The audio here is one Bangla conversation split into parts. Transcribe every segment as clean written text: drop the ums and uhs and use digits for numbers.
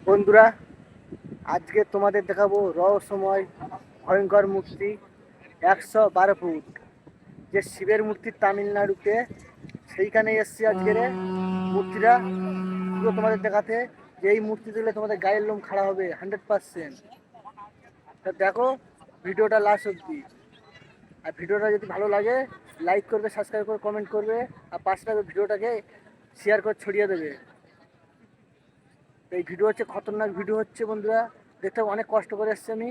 বন্ধুরা, আজকে তোমাদের দেখাবো রহস্যময় ভয়ঙ্কর মূর্তি 112 ফুট, যে শিবের মূর্তি তামিলনাড়ুতে, সেইখানে এসছি আজকের মূর্তিটা পুরো তোমাদের দেখাতে। যে এই মূর্তি দিলে তোমাদের গায়ের লোম খাড়া হবে 100%। তা দেখো ভিডিওটা লাস্ট অব্দি। আর ভিডিওটা যদি ভালো লাগে লাইক করবে, সাবস্ক্রাইব করে কমেন্ট করবে, আর পাশে ভিডিওটাকে শেয়ার করে ছড়িয়ে দেবে। এই ভিডিও হচ্ছে খতরনাক ভিডিও হচ্ছে বন্ধুরা, দেখতে অনেক কষ্ট করে এসছি আমি।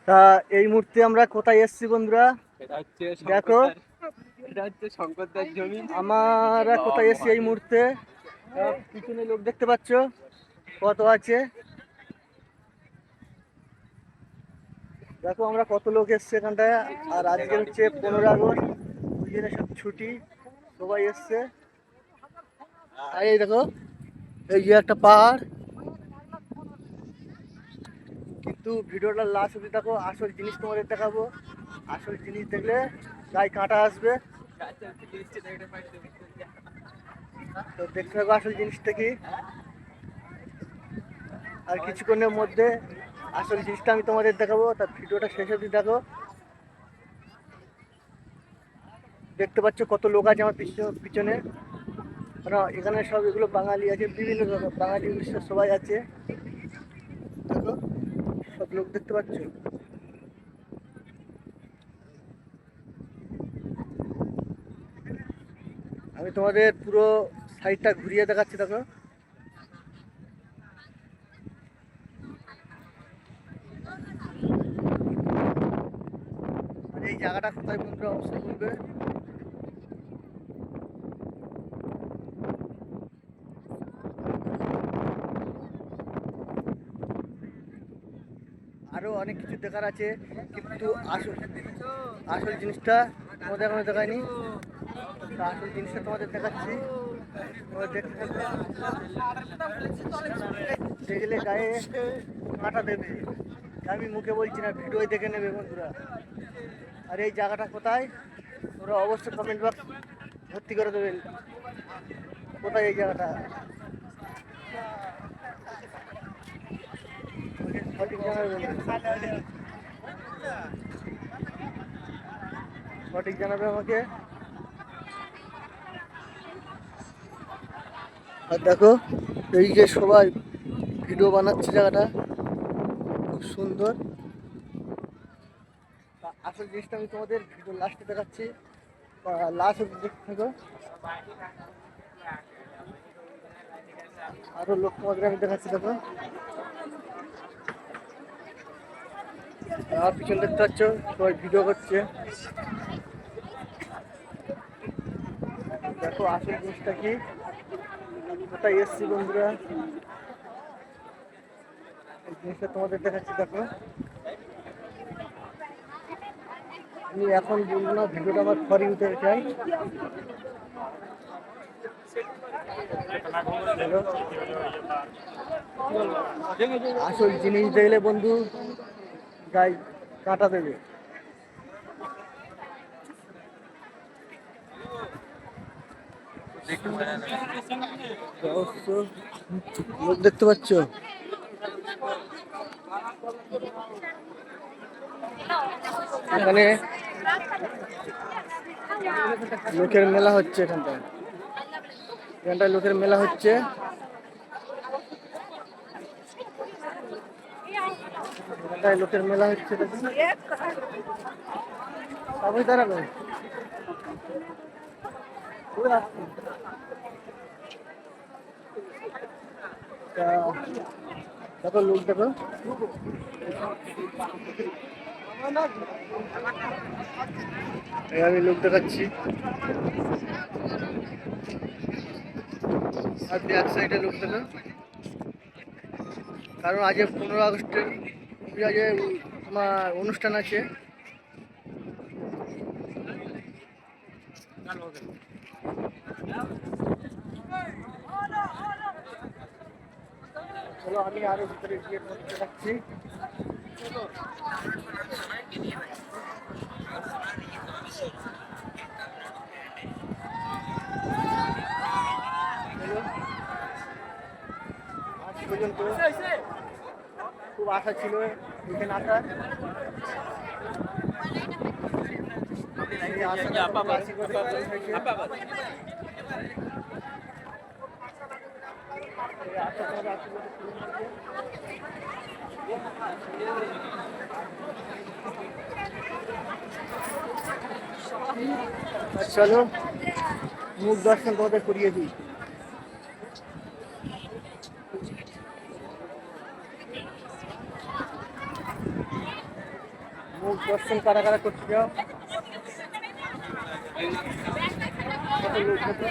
তা এই মুহূর্তে আমরা কোথায় এসছি বন্ধুরা দেখো, শঙ্করদার জমি। আমরা কোথায় এসছি এই মুহূর্তে। পিছনে লোক দেখতে পাচ্ছ কত আছে, দেখো আমরা কত লোক এসছে এখানটায়। আর আজকে হচ্ছে 15 আগস্ট, ওই জন্য সব ছুটি, সবাই এসছে। আর এই দেখো, এই যে একটা পাহাড়, কিন্তু ভিডিওটা লাস্ট অবধি দেখো, আসল জিনিস তোমাদের দেখাবো। আসল জিনিস দেখলে গায়ে কাঁটা আসবে, তো দেখতে থাকো আসল জিনিসটা কি। আর কিছুক্ষণের মধ্যে আসল জিনিসটা আমি তোমাদের দেখাবো, তার ভিডিওটা শেষ অবধি দেখো। দেখতে পাচ্ছ কত লোক আছে আমার পিছনে, কারণ এখানে সব এগুলো বাঙালি আছে, বিভিন্ন রকম বাঙালি উড়িষ্যার সবাই আছে। দেখো সব লোক দেখতে পাচ্ছ। আমি তোমাদের পুরো সাইডটা ঘুরিয়ে দেখাচ্ছি দেখো। এই জায়গাটা কোথায় বন্ধুরা অবশ্যই বলবে। আরো অনেক কিছু দেখার আছে, কিন্তু আসল আসল জিনিসটা তোমাদের এখনো দেখায়নি। তা আসল জিনিসটা তোমাদের দেখাচ্ছি, তোমরা দেখতে থাকবে। দেখলে গায়ে কাঁটা দেবে, আমি মুখে বলছি না, ভিডিওয় দেখে নেবে বন্ধুরা। আর এই জায়গাটা কোথায় তোমরা অবশ্যই কমেন্ট বক্স ভর্তি করে দেবেন, কোথায় এই জায়গাটা সঠিক জানাবে, সঠিক জানাবে আমাকে। আর দেখো এই যে সবাই ভিডিও বানাচ্ছে, জায়গাটা খুব সুন্দর। আসল জিনিসটা আমি তোমাদের ভিডিও লাস্টে দেখাচ্ছি, লাস্ট দেখতে থাকো। আরো লোক তোমাদের আমি দেখাচ্ছি দেখো। আর পিছনে দেখতে পাচ্ছ সবাই ভিডিও করছে। দেখো আসল জিনিসটা কি, কোথায় এসছি বন্ধুরা, এই জিনিসটা তোমাদের দেখাচ্ছি দেখো। আমি এখন বলবো না, ভিডিওটা আমার ফরি উঠে চাই। আসল জিনিস দেখলে বন্ধু গায়ে কাঁটা দেবে। লোক দেখতে পাচ্ছ, এখানে লোকের মেলা হচ্ছে, এখানটায় লোকের মেলা হচ্ছে। এখানটায় লোকের মেলা হচ্ছে, সবাই দাঁড়াবে। দেখো লোক দেখো, আমি লোক দেখাচ্ছি। আর ব্যাক সাইডে লোক দেখো, কারণ আজ 15 আগস্টের আজ তোমার অনুষ্ঠান আছে। চলো আমি আরো ভিতরে গিয়ে দেখাচ্ছি। পর্যন্ত খুব আশা ছিল এখানে আসার। এই আশাটা তোমাদের আশীর্বাদে পূরণ হয়েছে। এই আশা তোমাদের আশীর্বাদে পূরণ হয়েছে। আর চলো মুখ দর্শন তোমাদের করিয়ে দিই। মুখ দর্শন কারা কারা করতে যাও? কত লোক কত?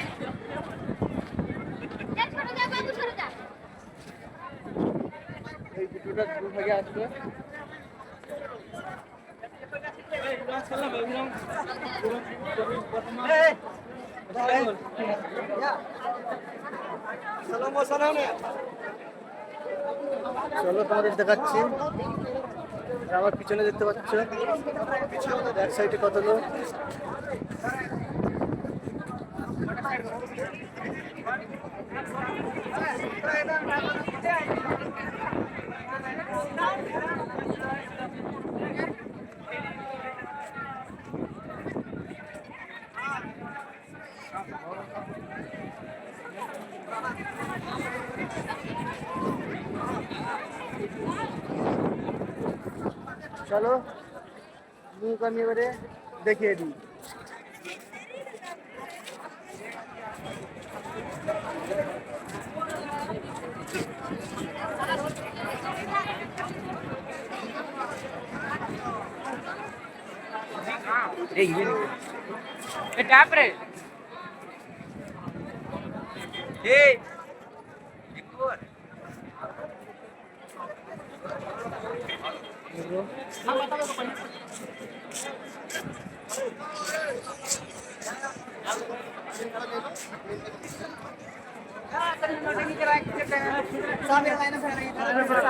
এই দুটোটা দু ভাগে আসবে। চলো তোমাদের দেখাচ্ছি। আর আমার পিছনে দেখতে পাচ্ছ এক সাইডে কত লোক। চলো মুখ আমি এবারে দেখিয়ে দিই।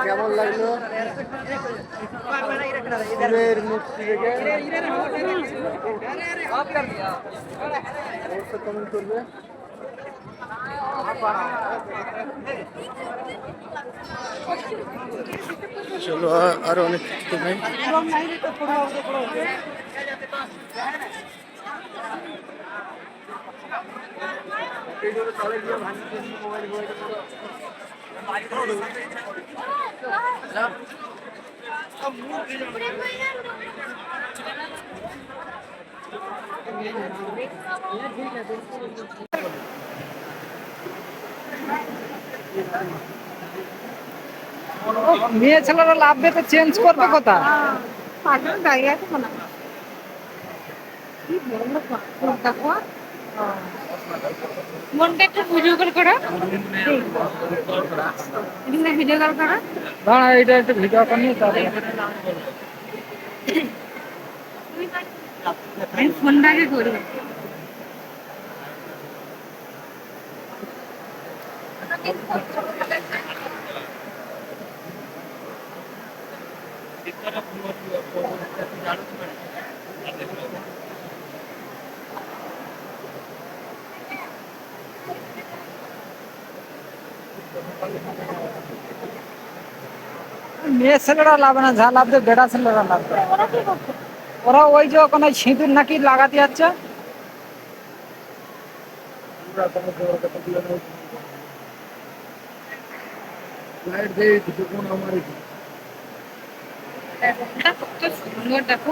কেমন লাগলো শিবের মূর্তি দেখে? অবশ্যই কমেন্ট করবে। চলো আরো অনেক কিছু নেই। মেয়ে ছেলেরা লাভবে তো চেঞ্জ করবে কথা। মনটা একটু ভিডিও কল করো, ভিডিও কল করো। দাঁড়া এটা একটু ভিডিও করে নিয়ে তারপরে আমি ফোনটাকে করি। মেয়ে ছেলেরা লাভ না, যা লাভবে বেড়া ছেলেরা লাভবে। ওরা ওই যে ওখানে সিঁদুর নাকি লাগাতে যাচ্ছে। কত সুন্দর দেখো।